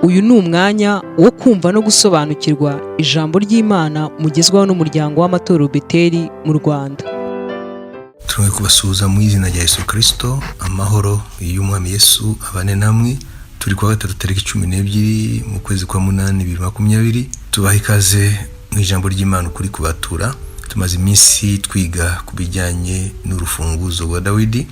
Uyu ni umwanya wo kumva no gusobanukirwa ijambo ry'Imana mugezwaho n'umuryango w'amatorero Beteli mu Rwanda. Turongeye kubasuhuza mu izina rya Yesu Kristo, amahoro y'Umwami Yesu abane namwe. Turi kuwa gatatu tariki 12 mu kwezi kwa 8 2020. Tubaha ikaze mu ijambo ry'Imana kuri kubatura. Tumaze iminsi twiga kubijyanye n'urufunguzo rwa Dawidi.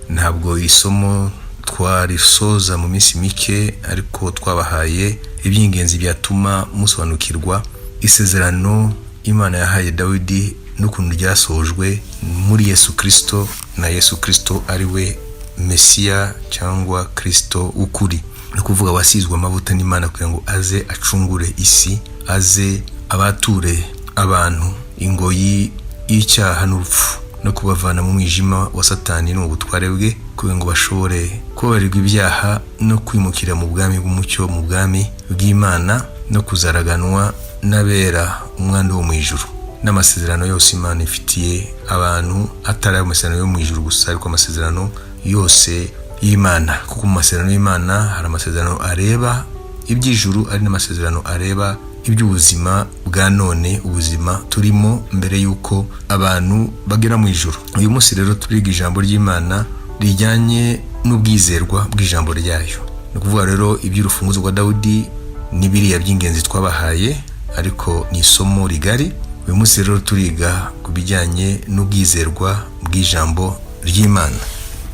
Ntabwo isomo twarisoza mu minsi mike, ariko twabahaye iby'ingenzi byatuma musobanukirwa isezerano Imana yahaye Dawidi n'ukuntu ryasojwe muri Yesu Kristo, na Yesu Kristo ari we Mesiya cyangwa Kristo ukuri. No kuvuga wasizwe amavuta n'Imana kugira ngo aze acungure isi, aze abature abantu ingoyi y'icyaha n'urupfu, no kubavana mu mwijima wa Satani no mu butware bwe, kugira ngo bashobore kubabarirwa ibyaha no kwimukira mu bwami bw'umucyo, mu bwami bw'Imana, no kuzaraganwa n'abera umwanda wo mu ijuru. N'amasezerano yose Imana ifitiye abantu atari amasezerano yo mu ijuru gusa, ariko amasezerano yose y'Imana. Kuko mu masezerano y'Imana hari amasezerano areba iby'ijuru, ari n'amasezerano areba iby'ubuzima bwa none, ubuzima turimo mbere yuko abantu bagera mu ijuru. Uyu munsi rero turiga ijambo ry'Imana rijyanye n'ubwizerwa bw'ijambo ryayo. Ni kuvuga rero iby'urufunguzo rwa Dawidi ni biriya by'ingenzi twabahaye, ariko ni isomo rigari. Uyu munsi rero turiga kubijyanye n'ubwizerwa bw'ijambo ry'Imana.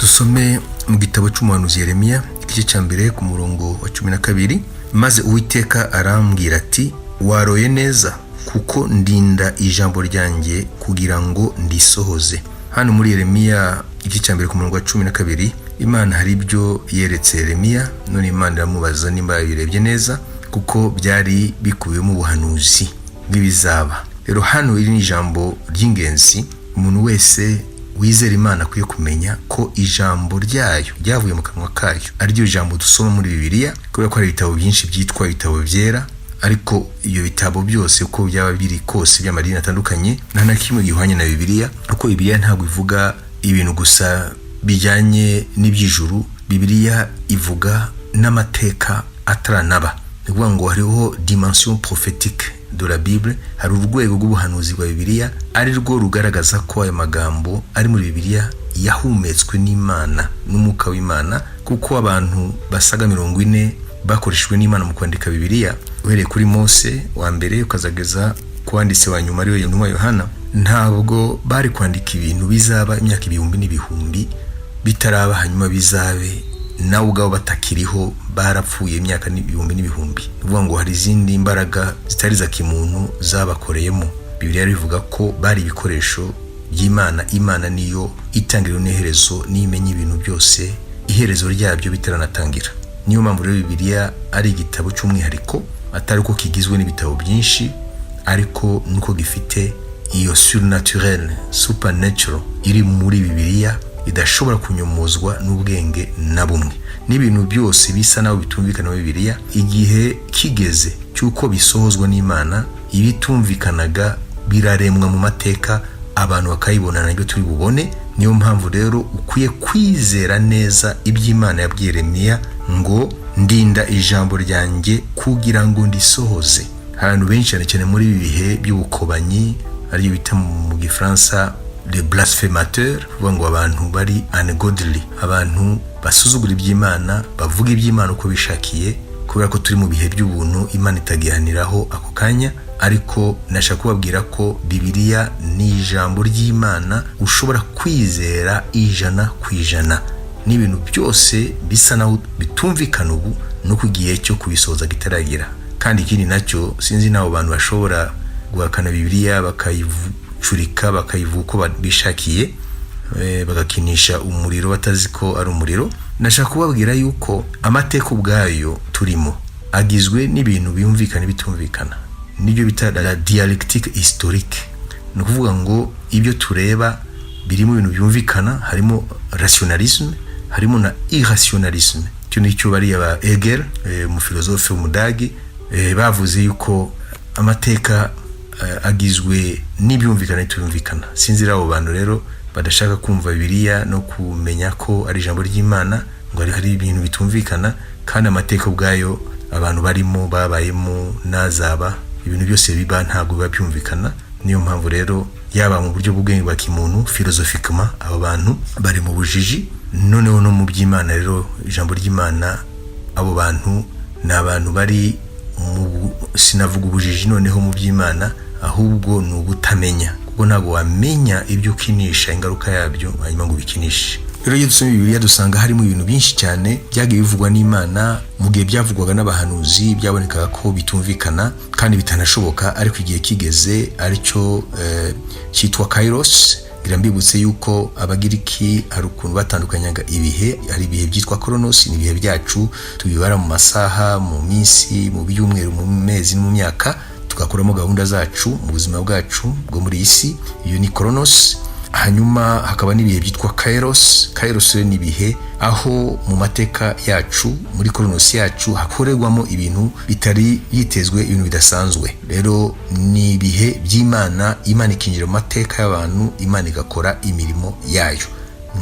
Dusome mu gitabo cy'umuhanuzi Yeremiya igice cya mbere ku murongo wa 12. Maze Uwiteka arambwira ati, waroye neza, kuko ndinda ijambo ryanjye kugira ngo ndisohoze. Hano muri Yeremiya igice cya mbere ku murongo wa 12, Imana hari ibyo yeretse Yeremiya, none Imana iramubaza nimba yabirebye neza, kuko byari bikubiyemo ubuhanuzi bw'ibizaba. Rero hano iri ni ijambo ry'ingenzi umuntu wese wizera Imana akwiye kumenya ko ijambo ryayo ryavuye mu kanwa kayo ari ryo jambo dusoma muri Bibiliya, kubera ko hari ibitabo byinshi byitwa ibitabo byera, ariko iyo bitabo byose uko byaba biri kose by'amadini atandukanye, nta na kimwe gihwanye na Bibiliya. Kuko Bibiliya ntabwo ivuga ibintu gusa bijyanye n'iby'ijuru, Bibiliya ivuga n'amateka ataranaba. Ni ukuvuga ngo hariho dimension prophétique de la Bible, hari urwego rw'ubuhanuzi bwa Bibiliya ari rwo rugaragaza ko ayo magambo ari muri Bibiliya yahumetswe n'Imana n'umwuka w'Imana. Kuko abantu basaga 40 bakoreshejwe n'Imana mu kwandika Bibiliya, uhereye kuri Mose wa mbere ukazageza kwanditse wa nyuma ariwe Nuko YOHANA, ntabwo bari kwandika ibintu bizaba imyaka ibihumbi n'ibihumbi bitaraba, hanyuma bizabe nawe ubwabo batakiriho, barapfuye imyaka n'ibihumbi n'ibihumbi. Uvuga ngo hari izindi imbaraga zitari za kimuntu zabakoreyemo. Bibiliya rivuga ko bari ibikoresho by'Imana. Imana niyo itangiriro n'iherezo, n'imenya ibintu byose iherezo ryabyo bitaranatangira. Niyo mpamvu rero Bibiliya ari igitabo cy'umwihariko, atari ko kigizwe n'ibitabo byinshi, ariko nuko gifite iyo surnaturel, supernatural iri muri Bibiliya, idashobora kunyomozwa n'ubwenge na bumwe. N'ibintu byose bisa naho bitumvikana muri Bibiliya, igihe kigeze cyuko bisohozwa n'Imana, ibitumvikanaga biraremwa mu mateka, abantu bakayibona nabyo turi bubone. Niyo mpamvu rero ukwiye kwizera neza iby'Imana yabwiye Yeremiya ngo ndinda ijambo ryanjye kugira ngo ndisohoze. Abantu benshi cyane muri ibi bihe by'ubukobanyi, ari bita mu Gifaransa les blasphémateurs, vuga ngo abantu bari ungodly, abantu basuzugura iby'Imana, bavuga iby'Imana uko bishakiye, kubera ko turi mu bihe by'ubuntu Imana itagihaniraho ako kanya. Ariko nashaka kubabwira ko Bibiliya ni ijambo ry'Imana ushobora kwizera 100%. N'ibintu byose bisa naho bitumvikana ubu no kugiye cyo kubisoza gitaragera. Kandi ikindi nacyo, sinzi naho abantu bashobora guhakana Bibiliya bakayicurika bakayivuga uko bishakiye, bagakinisha umuriro batazi ko ari umuriro. Nashaka kubabwira yuko amateka ubwayo turimo agizwe n'ibintu biyumvikana bitumvikana, nibyo bita la dialectique historique. Ni ukuvuga ngo ibyo tureba birimo ibintu byumvikana, harimo rationalisme, harimo na irrationalisme. Cyo nicyo bari aba Hegel, mu filozofe w'umudagi, bavuze yuko amateka agizwe n'ibyumvikana n'itubumvikana. Sinzira abo bantu rero badashaka kumva Bibiliya no kumenya ko ari ijambo ry'Imana, ngo hari ibintu bitumvikana, kandi amateka ubwayo abantu barimo babayemo nazaba ibintu byose biba ntabwo biba byumvikana. Niyo mpamvu rero yaba mu buryo bw'ubwenge bwa kimuntu philosophically aba bantu bari mu bujiji, noneho no mu by'Imana rero ijambo ry'Imana abo bantu ni abantu bari sinavuga ubujiji noneho mu by'Imana, ahubwo ni ubutamenya, kuko ntabwo wamenya ibyo ukinisha ingaruka yabyo hanyuma ngo bikinishe. Rero iyo dusoma Bibiliya dusanga harimo ibintu byinshi cyane byagiye bivugwa n'Imana mu gihe byavugwaga n'abahanuzi, byabonekaga ko bitumvikana kandi bitanashoboka, ariko igihe kigeze aricyo cyitwa Kairos. Irambibutse yuko abagiriki hari ukuntu batandukanyaga ibihe, hari ibihe byitwa Kronos, ni ibihe byacu tubibara mu masaha, mu minsi, mu byumweru, mu mezi, mu myaka, tugakuramo gahunda zacu mu buzima bwacu bwo muri isi. Iyo ni Kronos. Hanyuma hakaba n'ibihe byitwa Kairos. Kairos ni ibihe aho mu mateka yacu, muri Kronos yacu hakorerwamo ibintu bitari yitezwe, ibintu bidasanzwe. Rero ni ibihe by'Imana, Imana ikinjira mu mateka y'abantu, Imana igakora imirimo yayo.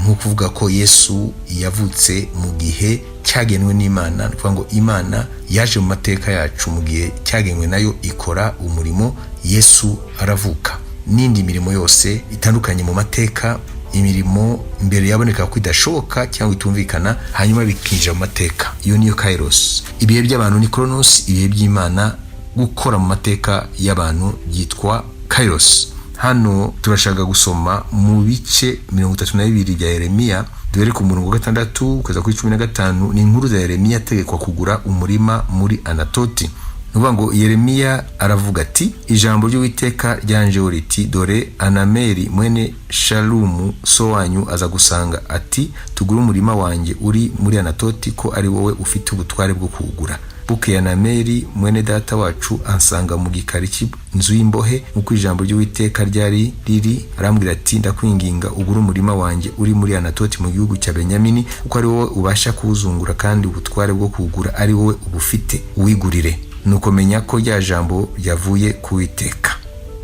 Nko kuvuga ko Yesu yavutse mu gihe cyagenwe n'Imana, kuvuga ngo Imana yaje mu mateka yacu mu gihe cyagenwe, nayo ikora umurimo, Yesu aravuka. N'indi mirimo yose itandukanye mu mateka, imirimo mbere yaboneka ko idashoboka cyangwa itumvikana, hanyuma bikinjira mu mateka. Iyo niyo Kairos. Ibihe by'abantu ni Kronos, ibihe by'Imana gukora mu mateka y'abantu byitwa Kairos. Hano turashaka gusoma mu bice 32 bya Yeremiya, duhere ku murongo wa 6 kugeza kuri 15. Ni inkuru za Yeremiya ategekwa kugura umurima muri Anatoti. Nuvuga ngo Yeremiya aravuga ati, ijambo ry'Uwiteka ryanjye riti, dore Anameri mwene Shalumu so wanyu aza gusanga ati, tugure umurima wanjye uri muri Anatoti, ko ari wowe ufite ubutware bwo kuwugura. Bukeye Anameri mwene data wacu ansanga mu gikari cy'inzu y'imbohe, nk'uko ijambo ry'Uwiteka ryari riri, arambwira ati, ndakwinginga ugure umurima wanjye uri muri Anatoti mu gihugu cya Benyamini, kuko ari wowe ubasha kuwuzungura kandi ubutware bwo kuwugura ari wowe ubufite, uwigurire. Nuko menya ko rya jambo ryavuye ku Uwiteka.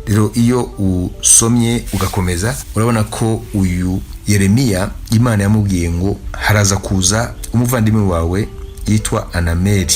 Rero iyo usomye ugakomeza urabona ko uyu Yeremiya Imana yamubwiye ngo haraza kuza umuvandimwe wawe yitwa Anameri,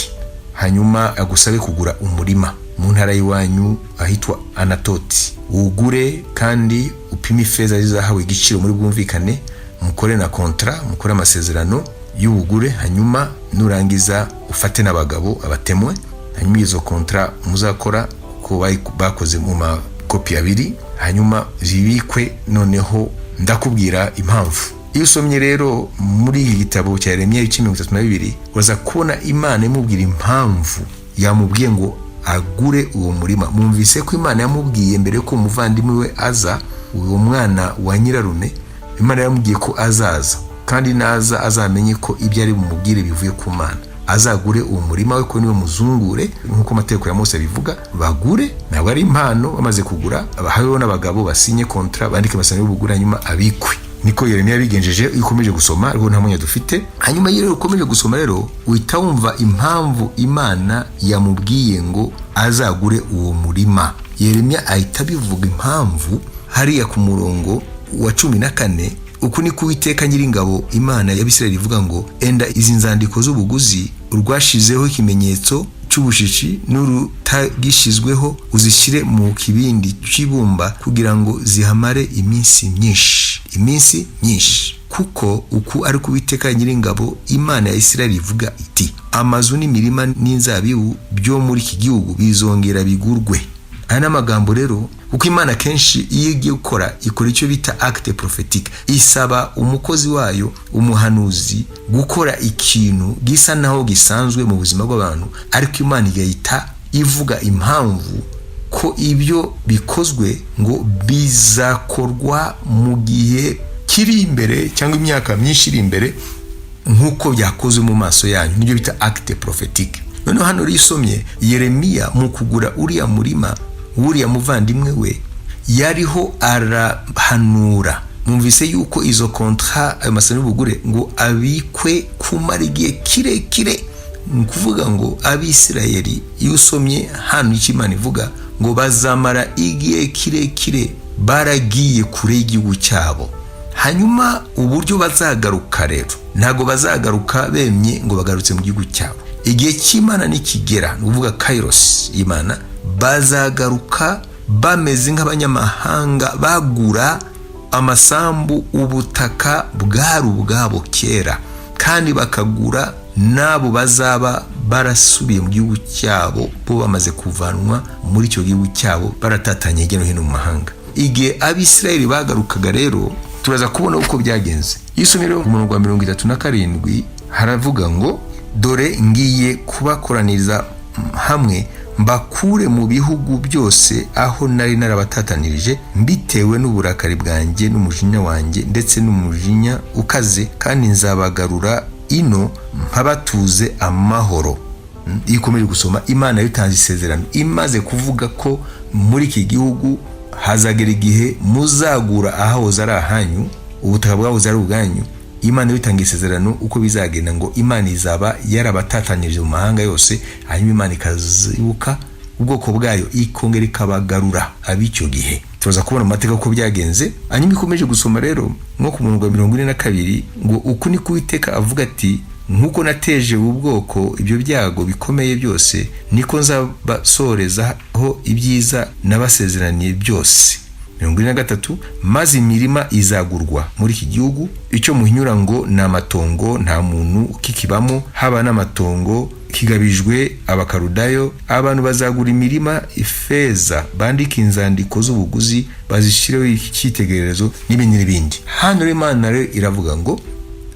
hanyuma agusabe kugura umurima mu ntara y'iwanyu ahitwa Anatoti, ugure kandi upime ifeza zizahawe igiciro muri bwumvikane, mukore na kontra, mukore amasezerano y'ubugure, hanyuma nurangiza ufate n'abagabo abatemwe, hanyuma izo kontra muzakora ko bakoze mu makopi abiri, hanyuma zibikwe. Noneho ndakubwira impamvu. Iyo usomye rero muri iki gitabo cya Yeremiya 32 waza kubona Imana imubwira impamvu yamubwiye ngo agure uwo murima. Mwumvise ko Imana yamubwiye mbere ko umuvandimwe we aza, uwo mwana wa nyirarume, Imana yamubwiye ko azaza kandi naza azamenye ko ibyo ari bumubwire bivuye ku Mana, azagure uwo murima we ko niwe muzungure, nk'uko amategeko ya Mose bivuga. Bagure, ntabwo ari impano. Bamaze kugura abahaweho n'abagabo basinye kontra, bandike amasezerano y'ubugure, hanyuma abikwe. Niko Yeremiya bigenjeje. Ukomeje gusoma ariko nta mwanya dufite. Hanyuma rero ukomeje gusoma rero uhita wumva impamvu Imana yamubwiye ngo azagure uwo murima. Yeremiya ahita bivuga impamvu hariya ku murongo wa 14. Uku ni Uwiteka Nyiringabo Imana y'Abisirayeli ivuga ngo, enda izi nzandiko z'ubuguzi urwashizeho ikimenyetso cy'ubushishi n'urutagishizweho, uzishyire mu kibindi cy'ibumba kugira ngo zihamare iminsi myinshi. Kuko uku ari Uwiteka Nyiringabo Imana ya Isirayeli ivuga iti, amazu n'imirima n'inzabibu byo muri iki gihugu bizongera bigurwe. Aya ni amagambo rero, kuko Imana kenshi iyo igiye gukora ikora icyo bita acte prophétique. Isaba umukozi wayo, umuhanuzi, gukora ikintu gisa naho gisanzwe mu buzima bw'abantu, ariko Imana igahita ivuga impamvu ko ibyo bikozwe ngo bizakorwa mu gihe kiri imbere cyangwa imyaka myinshi iri imbere, nk'uko byakozwe mu maso yanyu. Nibyo bita acte prophétique. Noneho hano risomye Yeremiya mu kugura uriya murima wuriya muvandimwe we yariho arahanura. Mwumvise yuko izo kontra ayo masezerano y'ubugure ngo abikwe kumara igihe kirekire. Ni kuvuga ngo Abisirayeli, iyo usomye hano icyo Imana ivuga ngo bazamara igihe kirekire baragiye kure y'igihugu cyabo, hanyuma uburyo bazagaruka rero ntago bazagaruka bemye ngo bagarutse mu gihugu cyabo. igihe cy'Imana nikigera, nuvuga kairos y'Imana, bazagaruka bameze nk'abanyamahanga bagura amasambu, ubutaka bwari ubwabo kera, kandi bakagura nabo bazaba barasubiye mu gihugu cyabo, bo bamaze kuvanwa muri icyo gihugu cyabo baratatanye hirya no hino mu mahanga. Igihe Abisirayeli bagarukaga rero, turaza kubona uko byagenze. Yisomero mu murongo wa 37 haravuga ngo, dore ngiye kubakoraniriza hamwe mbakure mu bihugu byose aho nari narabatatanirije, mbitewe n'uburakari bwanjye n'umujinya wanjye ndetse n'umujinya ukaze, kandi nzabagarura ino mpabatuze amahoro. Ikomeje gusoma, Imana yatanze isezerano imaze kuvuga ko muri iki gihugu hazagera igihe muzagura ahahoze ari ahanyu, ubutaka bwahoze ari ubwanyu. Imana yitanga isezerano uko bizagenda, ngo Imana izaba yarabatatanyirije mu mahanga yose, hanyuma Imana ikazibuka ubwoko bwayo ikongera ikabagarura ab'icyo gihe. Tuza kubona amateka uko byagenze. Hanyuma ikomeje gusoma rero nko ku murongo wa 42 ngo, uku ni Uwiteka avuga ati, nkuko nateje ubwoko ibyo byago bikomeye byose, niko nzabasorezaho ibyiza nabasezeraniye byose. 43 maze imirima izagurwa muri iki gihugu, icyo muhinyura ngo ni amatongo nta muntu ukikibamo, haba n'amatongo kigabijwe abakarudayo. Abantu bazagura imirima ifeza, bandika inzandiko z'ubuguzi, bazishireho icyitegererezo n'ibindi n'ibindi. Hano Imana rero iravuga ngo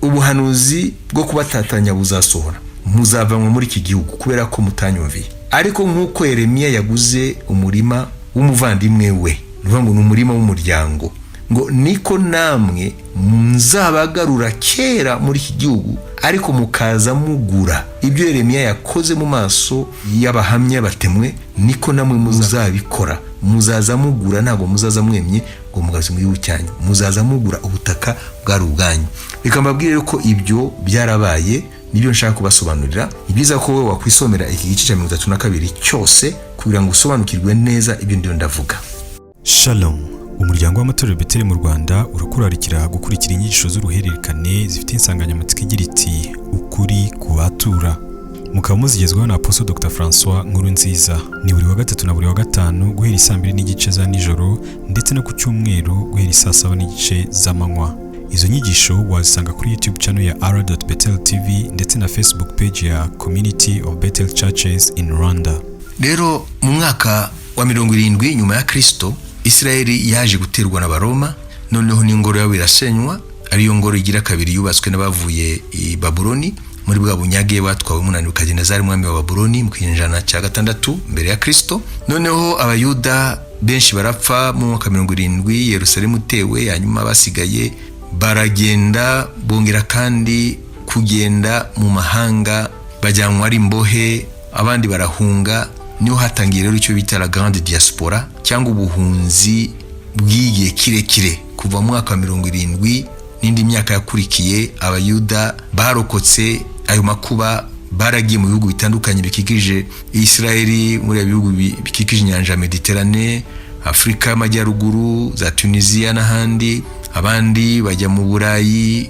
ubuhanuzi bwo kubatatanya buzasohora, muzavanwa muri iki gihugu kubera ko mutanyumviye. Ariko nk'uko Yeremiya yaguze umurima w'umuvandimwe we, nuvuga ngo ni umurima w'umuryango, ngo niko namwe nzabagarura kera muri iki gihugu, ariko mukaza mugura ibyo Yeremiya yakoze mu maso y'abahamya batemwe, niko namwe muzabikora. Muzaza mugura, ntabwo muzaza mwemye ngo mugaruze mu gihugu cyanyu, muzaza mugura ubutaka bwari ubwanyu. Reka mbabwire ko ibyo byarabaye, nibyo nshaka kubasobanurira. Ibyiza ko wowe wakwisomera iki gice cya 32 cyose kugira ngo usobanukirwe neza ibyo ndiyo ndavuga. Shalom. Umuryango w'amatorero Beteli mu Rwanda urakurarikira gukurikira inyigisho z'uruhererekane zifite insanganyamatsiko igira iti ukuri kubatura. Mukaba muzigezwaho na Apostle Dr. François NKURUNZIZA. Ni buri wa gatatu na buri wa gatanu guhera 2:30 za nijoro, ndetse no ku cyumweru guhera 7:30 z'amanywa. Izo nyigisho wazisanga kuri YouTube channel ya r.betel.tv ndetse na Facebook page ya Community of Bethel Churches in Rwanda. Rero mu mwaka wa 70 nyuma ya Kristo, Israeli yaje guterwa n'Abaroma, noneho n'ingoro yabo irasenywa, ariyo ngoro igira kabiri yubatswe n'abavuye i Babuloni muri bwa bunyage batwawe Nebukadinezari umwami wa Babuloni mu kinyejana cya 6 mbere ya Kristo. Noneho Abayuda benshi barapfa mu mwaka 70, Yerusalemu utewe, hanyuma basigaye baragenda bongera kandi kugenda mu mahanga, bajyanwa ari imbohe, abandi barahunga. Niho hatangiye rero icyo bita la grande diaspora, cyangwa ubuhunzi bw'igihe kirekire kuva mu mwaka 70 n'indi myaka yakurikiye. Abayuda barokotse ayo makuba, baragiye mu bihugu bitandukanye bikikije Israeli, muri bihugu bikikije inyanja Mediterane, Afrika y'Amajyaruguru, za Tunisia n'ahandi. Abandi bajya mu Burayi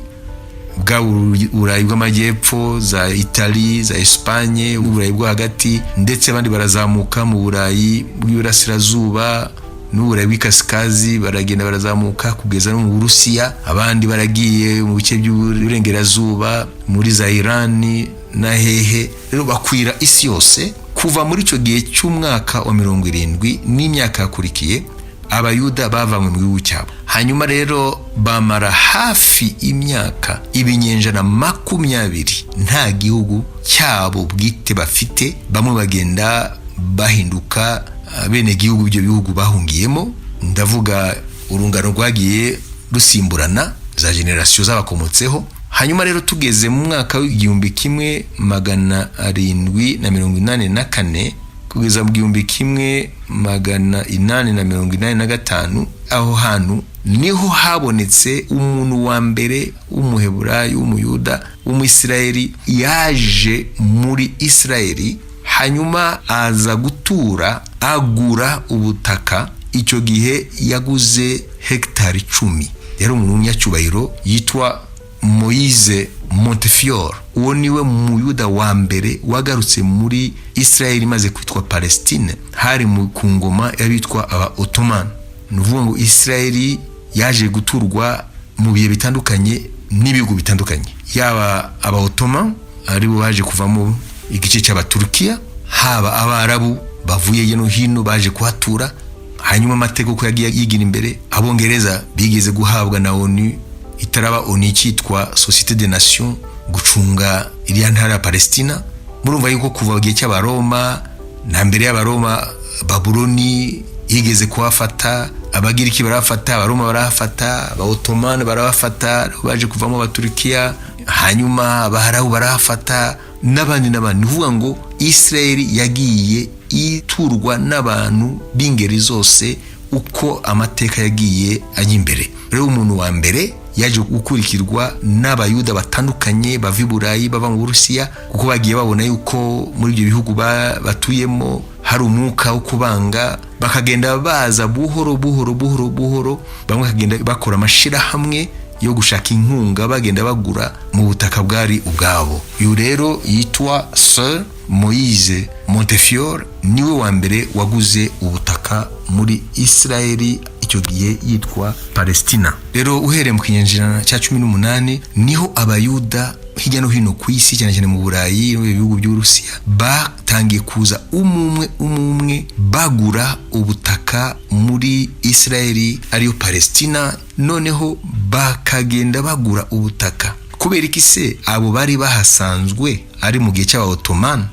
bw'Amajyepfo, za Italy, za Espagne, Uburayi bwo hagati, ndetse abandi barazamuka mu Burayi bw'Iburasirazuba n'Uburayi bw'Ikasikazi, baragenda barazamuka kugeza no mu Burusiya. Abandi baragiye mu bice by'Uburengerazuba muri za Iran na hehe. Rero bakwira isi yose. Kuva muri icyo gihe cy'umwaka wa 70 n'imyaka yakurikiye, Abayuda bavanywe mu gihugu cyabo. Hanyuma rero bamara hafi imyaka ibinyenjana 20 nta gihugu cyabo bwite bafite. Bamwe bagenda bahinduka bene gihugu ibyo bihugu bahungiyemo. Ndavuga urungano rwagiye rusimburana, za generasiyo zabakomotseho. Hanyuma rero tugeze mu mwaka w'1784 kugeza mu 1885, aho hantu niho habonetse umuntu wa mbere w'umuheburayi w'umuyuda w'umwisirayeli yaje muri Israeli, hanyuma aza gutura, agura ubutaka. Icyo gihe yaguze hegitari 10. Yari umuntu w'umunyacyubahiro yitwa Moise Montefiore, uwo niwe muyuda wa mbere wagarutse muri Israel imaze kwitwa Palestine, hari ku ngoma y'abitwa aba Ottoman. Nuvuga ngo Israel yaje guturwa mu bihe bitandukanye n'ibihugu bitandukanye, yaba aba Ottoman aribo baje kuvamo igice cy'Abaturukiya, haba abarabu bavuye yeno hino baje kuhatura. Hanyuma amateka ko yagiye yigira imbere, abongereza bigeze guhabwa na ONU itaraba ONU cyitwa Société des Nations gucunga iriya ntara ya Palestina. Murumva yuko kuva gihe cy'Abaroma na mbere y'Abaroma Babuloni yigeze kuhafata, Abagiriki barafata, Abaroma barafata, aba Ottoman barafata, baje kuvamo Abaturukiya, hanyuma Abarabu barafata n'abandi. Nuvuga ngo Israel yagiye iturwa n'abantu b'ingeri zose uko amateka yagiye ajya imbere. Rero umuntu wa mbere yaje gukurikirwa n'Abayuda batandukanye bava i Burayi bava mu Burusiya, kuko bagiye babona yuko muri ibyo bihugu batuyemo hari umwuka wo kubanga, bakagenda baza buhoro buhoro, bamwe bakagenda bakora amashirahamwe yo gushaka inkunga, bagenda bagura mu butaka bwari ubwabo. Uyu rero yitwa Sir Moise Montefiore, niwe wa mbere waguze ubutaka muri Israeli, icyo gihe yitwa Palestina. Rero uhereye mu kinyejana cya 18 niho Abayuda hirya no hino ku isi, cyane cyane mu Burayi no mu bihugu by'Urusiya, batangiye kuza umwe bagura ubutaka muri Israeli ariyo Palestina. Noneho bakagenda bagura ubutaka kubera iki se? Abo bari bahasanzwe ari mu gihe cy'aba Ottoman,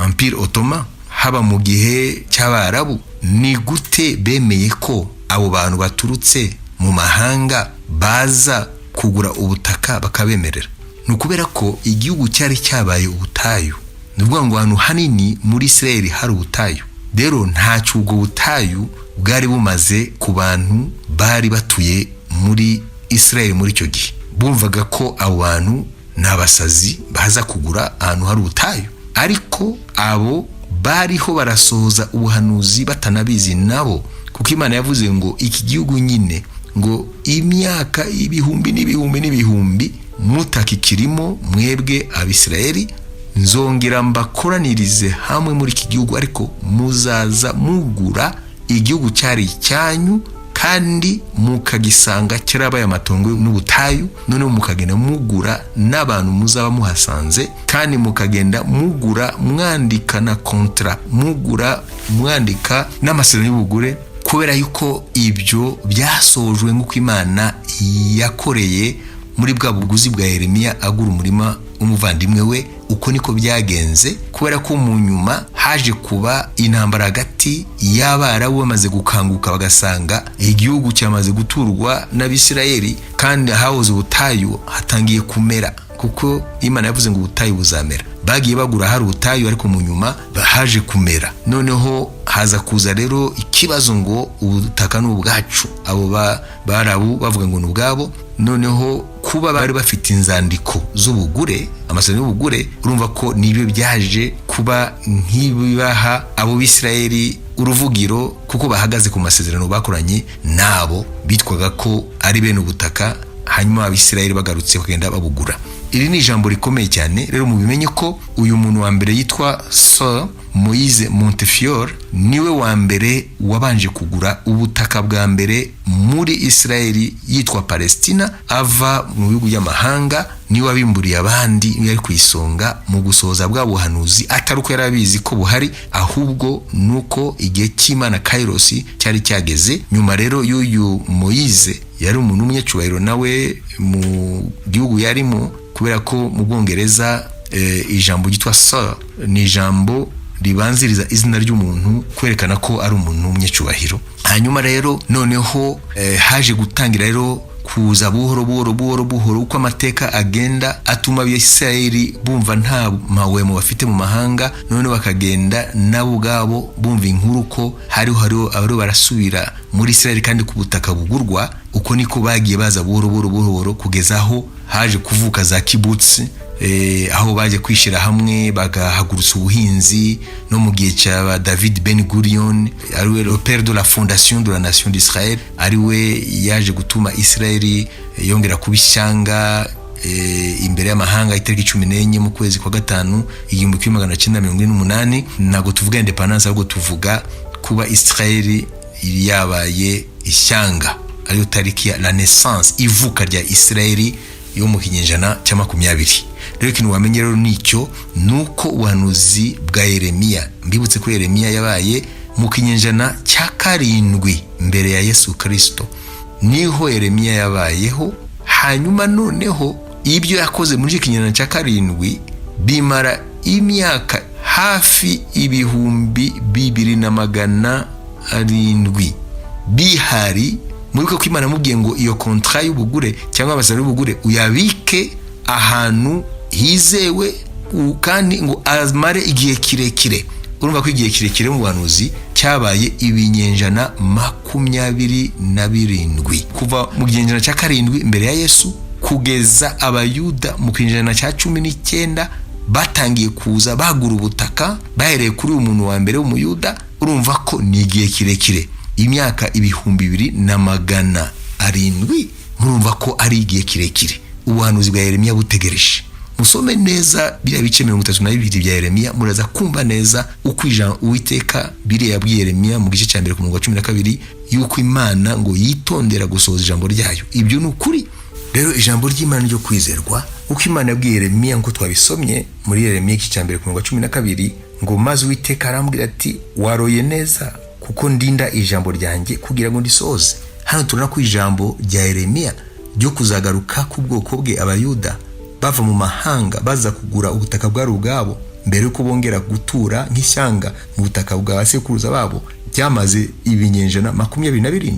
Empire Ottoman, haba mu gihe cy'Abarabu. Ni gute bemeye ko abo bantu baturutse mu mahanga baza kugura ubutaka bakabemerera? Nukubera ko igihugu cyari cyabaye ubutayu. Nuvuga ngo ahantu hanini muri Israel hari ubutayu. Rero nta cyubwo butayu bwari bumaze ku bantu bari batuye muri Israel muri icyo gihe. Bumvaga ko abo bantu n'abasazi baza kugura ahantu hari ubutayu, ariko abo bariho barasohoza ubuhanuzi batanabizi nabo, kuko Imana yavuze ngo iki gihugu nyine ngo imyaka ibihumbi n'ibihumbi mutakikirimo mwebwe Abisirayeli, nzongera mbakoranirize hamwe muri iki gihugu, ariko muzaza mugura igihugu cyari cyanyu kandi mukagisanga cyarabaye amatongo n'ubutayu. None mukagenda mugura n'abantu muzaba muhasanze, kandi mukagenda mugura mwandika na kontra, mugura mwandika n'amasezerano y'ubugure, kubera yuko ibyo byasojwe nk'uko Imana yakoreye muri bwa buguzi bwa Yeremiya agura umurima umuvandimwe we. Uko niko byagenze, kubera ko mu nyuma haje kuba intambara hagati y'Abarabu bamaze gukanguka, bagasanga igihugu cyamaze guturwa n'Abisirayeli, kandi hahoze ubutayu hatangiye kumera, kuko Imana yavuze ngo ubutayu buzamera. Bagiye bagura hari ubutayu, ariko mu nyuma haje kumera. Noneho haza kuza rero ikibazo ngo ubutaka n'ubwacu. Abo Barabu bavuga ngo n'ubwabo. Noneho kuba bari bafite inzandiko z'ubugure, amasezerano y'ubugure, urumva ko nibyo byaje kuba nk'ibibaha abo Bisirayeli uruvugiro, kuko bahagaze ku masezerano bakoranye nabo bitwaga ko ari bene ubutaka. Hanyuma Abisirayeli bagarutse bakagenda babugura. Iri ni ijambo rikomeye cyane. Rero mubimenye ko uyu muntu wa mbere yitwa Sir Moise Montefiore niwe wa mbere wabanje kugura ubutaka bwa mbere muri Israeli yitwa Palestina, ava mu bihugu y'amahanga. Niwe wabimburiye abandi, yari kwisonga mu gusohoza bwa buhanuzi, atari uko yarabizi ko buhari, ahubwo nuko igihe cy'Imana Kairos cyari cyageze. Nyuma rero y'uyu Moise yari umuntu w'umunyacyubahiro nawe mu gihugu yarimo, kubera ko mu Bwongereza ijambo ryitwa Sir ni ijambo ribanziriza izina ry'umuntu, kwerekana ko ari umuntu w'umunyacyubahiro. Hanyuma rero noneho haje gutangira rero kuza buhoro uko amateka agenda atuma Abisirayeli bumva nta mahwemo bafite mu mahanga. None bakagenda nabo ubwabo bumva inkuru ko hariho abari barasubira muri Israeli kandi ku butaka bugurwa. Uko niko bagiye baza buhoro kugeza aho haje kuvuka za kibbutz, aho baje kwishira hamwe bagahagurutsa ubuhinzi. No mu gihe cya David Ben Gurion, ariwe le père de la fondation de la nation d'Israël, ariwe yaje gutuma Israeli yongera kubishyanga imbere y'amahanga itariki 14 mu kwezi kwa gatanu 1948. Ntabwo tuvuga independence ahubwo tuvuga kuba Israeli yabaye ishyanga, ariyo tariki ya la naissance, ivuka rya Israeli yo mu kinyejana cya 20. Rero ikintu wamenye rero nicyo nuko ubuhanuzi bwa Yeremiya, mbibutse ko Yeremiya yabaye mu kinyejana cya 7 mbere ya Yesu Kristo, niho Yeremiya yabayeho. Hanyuma noneho ibyo yakoze muri kinyejana cya 7 bimara imyaka hafi 2,700 bihari. Muriko ko Imana mubwiye ngo iyo contrat y'ubugure cyangwa amasezerano y'ubugure uyabike ahantu hizewe kandi ngo azmare igihe kirekire. Urumva ko igihe kirekire mu buhanuzi cyabaye ibinyenjana 27 kuva mu kinyejana cya 7 mbere ya Yesu kugeza Abayuda mu kinyejana cya 19 batangiye kuza bagura ubutaka bahereye kuri umuntu wa mbere w'umuyuda. Urumva ko ni igihe kirekire, imyaka 2,700. Murumva ko ari igihe kirekire ubuhanuzi bwa Yeremiya butegereje. Musome neza biriya bice 32 bya Yeremiya, muraza kumva neza uko ijambo Uwiteka biriya yabwiye Yeremiya mu gice cya mbere ku murongo wa 12 yuko Imana ngo yitondera gusohoza ijambo ryayo. Ibyo ni ukuri. Rero ijambo ry'Imana ryo kwizerwa uko Imana yabwiye Yeremiya ngo twabisomye muri Yeremiya igice cya mbere ku murongo wa 12 ngo maze Uwiteka arambwira ati waroye neza kuko ndinda ijambo ryanjye kugira ngo ndisoze. Hano turana ku ijambo rya Yeremiya ryo kuzagaruka ku bwoko bwe Abayuda bava mu mahanga baza kugura ubutaka bwari ubwabo mbere yuko bongera gutura nk'ishyanga mu butaka bwa sekuruza babo byamaze ibinyenjana 27.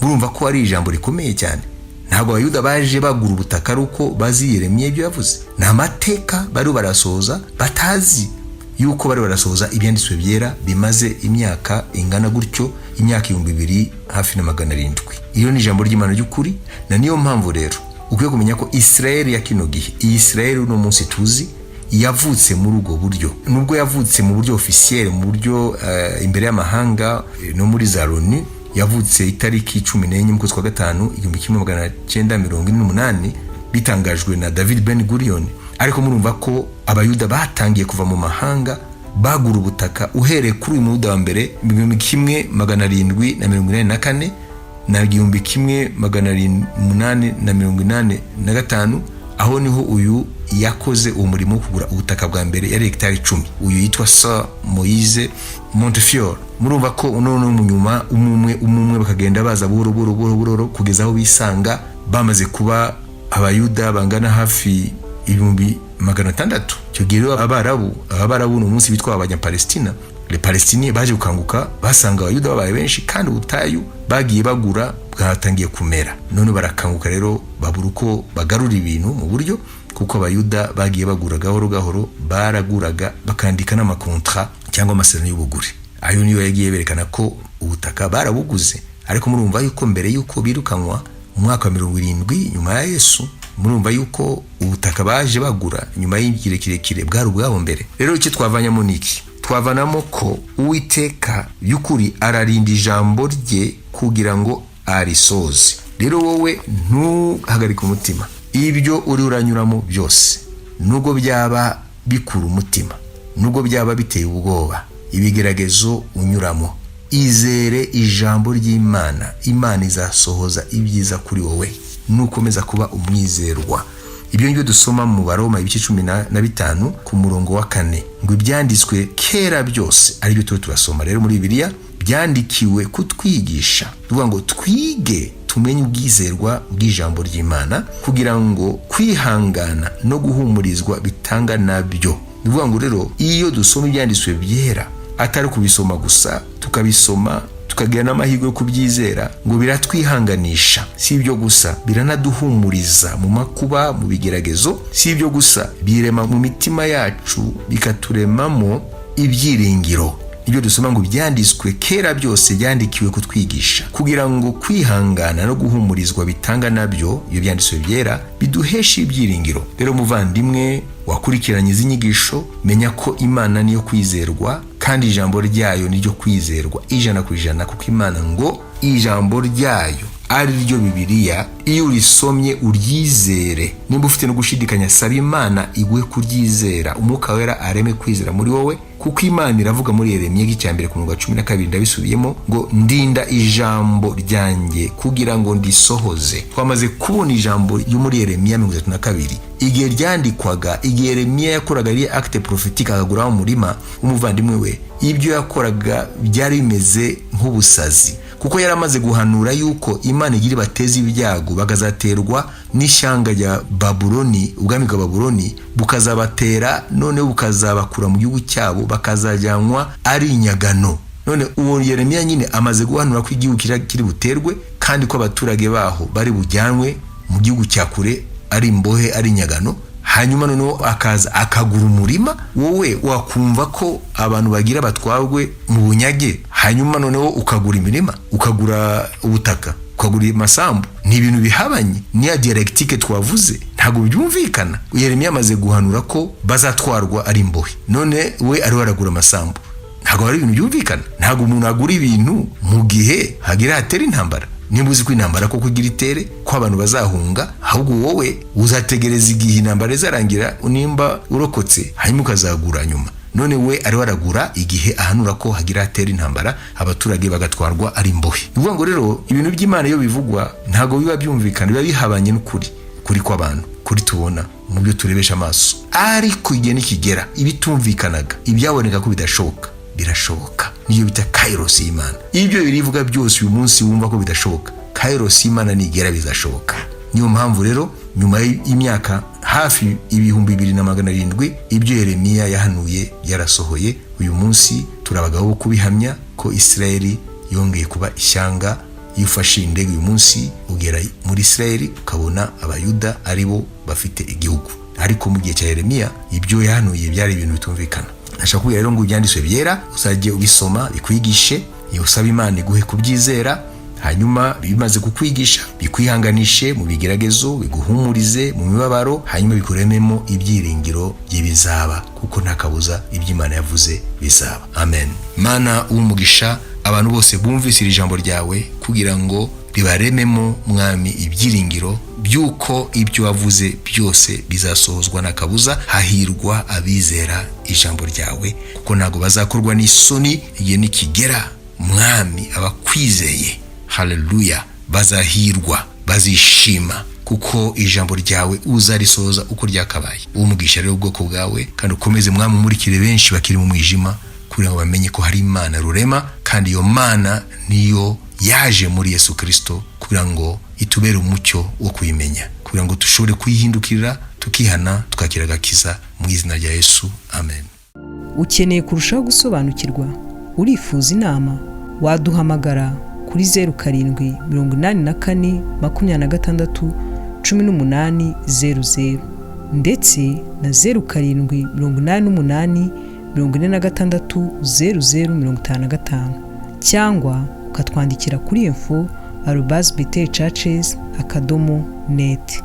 Murumva ko ari ijambo rikomeye cyane. Ntabwo Abayuda baje bagura ubutaka aruko bazi Yeremiya ibyo yavuze, nta mateka bari barasoza batazi yuko bari barasoza ibyanditswe byera bimaze imyaka ingana gutyo, imyaka 2,000 hafi na 700. Iyo ni ijambo ry'Imana ry'ukuri, na niyo mpamvu rero ukwiye kumenya ko Israeli ya kino gihe, Israeli uno munsi tuzi yavutse muri ubwo buryo. Nubwo yavutse mu buryo officiel, mu buryo imbere y'amahanga no muri za Loni, yavutse itariki 14 mu kwezi kwa gatanu 1948 bitangajwe na David Ben Gurion. Ariko murumva ko Abayuda batangiye kuva mu mahanga bagura ubutaka uhereye kuri uyu Muyuda wa mbere 1784 na 1885. Aho niho uyu yakoze umurimo wo kugura ubutaka bwa mbere yari hectare 10. Uyu yitwa Sir Moise Montefiore. Murumva ko unono munyuma umumwe bakagenda baza buhoro kugeza aho bisanga bamaze kuba Abayuda bangana hafi 600,000. Cyo gihe abarabu no munsi bitwa abanyapalestina, le Palestiniens baje gukanguka basanga Abayuda babaye benshi kandi ubutayu bagiye bagura bwatangiye kumera. None barakanguka rero babura uko bagarura ibintu mu buryo, kuko Abayuda bagiye bagura gahoro baraguraga bakandika n'amakontra cyangwa amasezerano y'ubugure. Ayo niyo yagiye berekana ko ubutaka barabuguze. Ariko murumva yuko mbere yuko birukanwa mu mwaka wa 70 nyuma ya Yesu, murumva yuko ubutaka baje bagura nyuma y'igihe kirekire bwari ubwabo mbere. Rero icyo twavanyamo niki? Twavanamo ko Uwiteka y'ukuri ararinda ijambo rye kugira ngo arisoze. Rero wowe ntuhagarike umutima. Ibyo uri uranyuramo byose, nubwo byaba bikura umutima, nubwo byaba biteye ubwoba, ibigeragezo unyuramo, izere ijambo ry'Imana. Imana izasohoza ibyiza kuri wowe nukomeza kuba umwizerwa. Ibyo ngibyo dusoma mu Baroma ibice 15 ku murongo wa 4 ngo ibyanditswe kera byose ari byo turasoma rero muri Bibiliya byandikiwe kutwigisha, tuvuga ngo twige tumenye ubwizerwa bw'ijambo ry'Imana kugira ngo kwihangana no guhumurizwa bitanga nabyo. Tuvuga ngo rero iyo dusoma ibyanditswe byera atari kubisoma gusa, tukabisoma tukagira n'amahirwe yo kubyizera ngo biratwihanganisha. Si ibyo gusa, biranaduhumuriza mu makuba, mu bigeragezo. Si ibyo gusa, birema mu mitima yacu bikaturemamo ibyiringiro. Ibyo dusoma ngo byanditswe kera byose byandikiwe kutwigisha kugira ngo kwihangana no guhumurizwa bitanga nabyo. Iyo byanditswe byera biduhesha ibyiringiro. Rero muvandimwe wakurikiranye izi nyigisho, menya ko Imana niyo kwizerwa kandi ijambo ryayo niryo kwizerwa 100%, kuko Imana ngo ijambo ryayo ari ryo Bibiliya, iyo urisomye uryizere. Nimba ufite no gushidikanya, saba Imana iguhe kuryizera, Umwuka Wera areme kwizera muri wowe, kuko Imana iravuga muri Yeremiya 1:12 ndabisubiyemo ngo ndinda ijambo ryanjye kugira ngo ndisohoze. Twamaze kubona ijambo yo muri Yeremiya 32 igihe ryandikwaga, igihe Yeremiya yakoraga ari acte prophétique akagura mu murima umuvandimwe we, ibyo yakoraga byari bimeze nk'ubusazi, kuko yaramaze guhanura yuko Imana igira bateza ibyago bakazaterwa n'ishyanga rya Babuloni, ubwami bwa Babuloni bukazabatera, none bukazabakura mu gihugu cyabo bakazajyanwa ari inyagano. None uwo Yeremiya nyine amaze guhanura ko igihugu kiri buterwe, kandi ko abaturage baho bari bujyanwe mu gihugu cya kure ari imbohe, ari inyagano. Hanyuma noneho akaza akagura umurima, wowe wakumva ko abantu bagira batwarwe mu bunyage, hanyuma noneho ukagura imirima, ukagura ubutaka, ukagura amasambu. Ni ibintu bihabanye, ni ya dialectique twavuze, ntago byumvikana. Yeremiya amaze guhanura ko bazatwarwa ari imbohe, none we ari waragura amasambu. Ntago ari ibintu byumvikana. Ntago umuntu agura ibintu mu gihe hagira hatera intambara. Nimba uzi ko intambara ko kugira itere, ko abantu bazahunga, ahubwo wowe uzategereza igihe intambara izarangira, nimba urokotse hanyuma ukazagura nyuma. None we ari waragura igihe ahanura ko hagira hatera intambara, abaturage bagatwarwa ari imbohe. Uvuga ngo rero ibintu by'Imana iyo bivugwa ntago biba byumvikana, biba bihabanye n'ukuri kw'abantu, kuri tubona mu byo turebesha amaso. Ariko igihe nikigera ibitumvikanaga, ibyaboneka ko bidashoboka birashoboka. Niyo bita kairos y'Imana. Ibyo birivuga byose uyu munsi wumva ko bidashoboka, kairos y'Imana nigera bizashoboka. Niyo mpamvu rero nyuma y'imyaka hafi 2700 ibyo Yeremiya yahanuye yarasohoye. Uyu munsi turabagaho kubihamya ko Israeli yongeye kuba ishyanga. Iyo ufashe indege uyu munsi ugera muri Israeli ukabona Abayuda aribo bafite igihugu, ariko mu gihe cya Yeremiya ibyo yahanuye byari ibintu bitumvikana. Nashaka kubwira rero ngo ibyanditswe byera uzajye ubisoma bikwigishe, usaba Imana iguhe kubyizera, hanyuma bimaze kukwigisha bikwihanganishe mu bigeragezo, biguhumurize mu mibabaro, hanyuma bikurememo ibyiringiro by'ibizaba, kuko nta kabuza iby'Imana yavuze bizaba. Amen. Mana umugisha abantu bose bumvise iri jambo ryawe, kugira ngo ribarememo mwami ibyiringiro byuko ibyo wavuze byose bizasohozwa na kabuza. Hahirwa abizera ijambo ryawe, kuko ntago bazakorwa n'isoni igihe nikigera. Mwami abakwizeye, haleluya, bazahirwa, bazishima, kuko ijambo ryawe uzarisoza uko ryakabaye. Umugisha rero ubwoko bwawe, kandi ukomeze mwami umurikire benshi bakiri mu mwijima, kugira ngo bamenye ko hari Imana rurema, kandi iyo Mana niyo yaje muri Yesu Kristo kugira ngo itubere umucyo wo kuyimenya, kugira ngo dushobore kuyihindukirira tukihana tukakira agakiza mu izina rya Yesu. Amen. Ukeneye kurushaho gusobanukirwa, urifuza inama, waduhamagara kuri 0784 ndetse na 0788 cyangwa ukatwandikira kuri info@bwchurches.net.